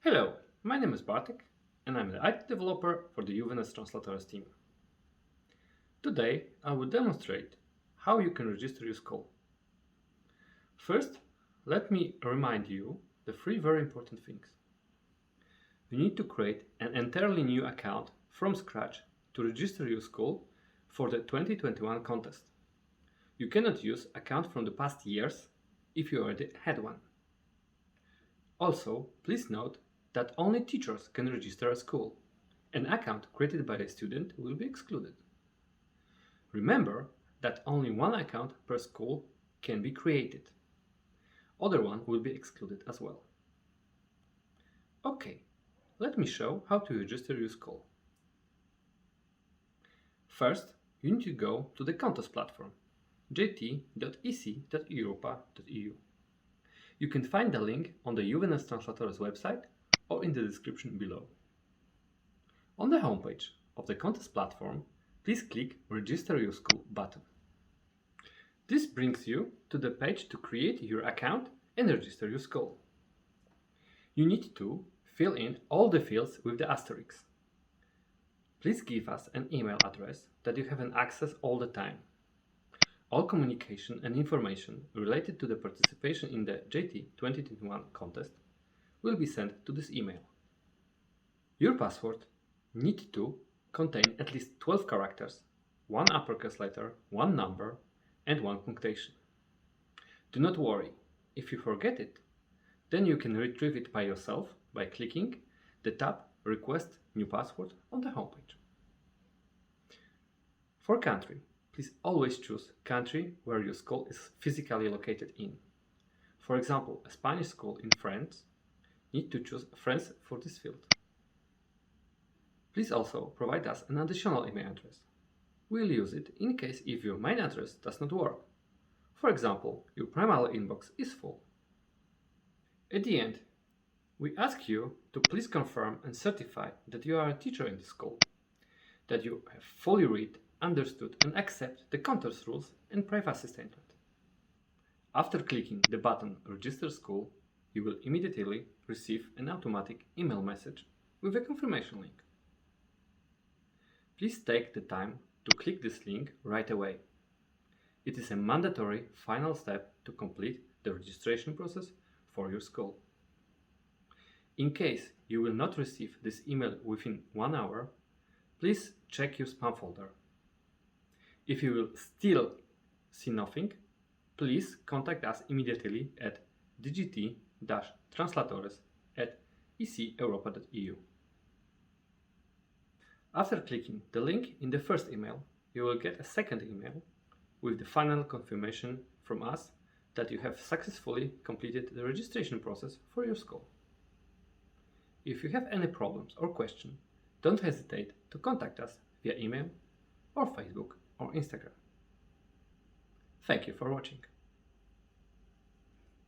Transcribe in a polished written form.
Hello, my name is Bartek and I'm the IT developer for the Juvenes Translatores team. Today I will demonstrate how you can register your school. First, let me remind you the three very important things. You need to create an entirely new account from scratch to register your school for the 2021 contest. You cannot use account from the past years if you already had one. Also, please note that only teachers can register a school. An account created by a student will be excluded. Remember that only one account per school can be created. Other one will be excluded as well. Okay, let me show how to register your school. First, you need to go to the contest platform, jt.ec.europa.eu. You can find the link on the Juvenes Translatores website or in the description below. On the homepage of the contest platform, please click Register Your School button. This brings you to the page to create your account and register your school. You need to fill in all the fields with the asterisks. Please give us an email address that you have an access all the time. All communication and information related to the participation in the JT 2021 contest will be sent to this email. Your password needs to contain at least 12 characters, one uppercase letter, one number, and one punctuation. Do not worry, if you forget it, then you can retrieve it by yourself by clicking the tab Request New Password on the homepage. For country, please always choose country where your school is physically located in. For example, a Spanish school in France need to choose France for this field. Please also provide us an additional email address. We'll use it in case if your main address does not work. For example, your primary inbox is full. At the end, we ask you to please confirm and certify that you are a teacher in the school, that you have fully read, understood and accept the contest rules and privacy statement. After clicking the button Register School, you will immediately receive an automatic email message with a confirmation link. Please take the time to click this link right away. It is a mandatory final step to complete the registration process for your school. In case you will not receive this email within 1 hour, please check your spam folder. If you will still see nothing, please contact us immediately at dgt-translatores@eceuropa.eu. After clicking the link in the first email, you will get a second email with the final confirmation from us that you have successfully completed the registration process for your school. If you have any problems or questions, don't hesitate to contact us via email or Facebook or Instagram. Thank you for watching.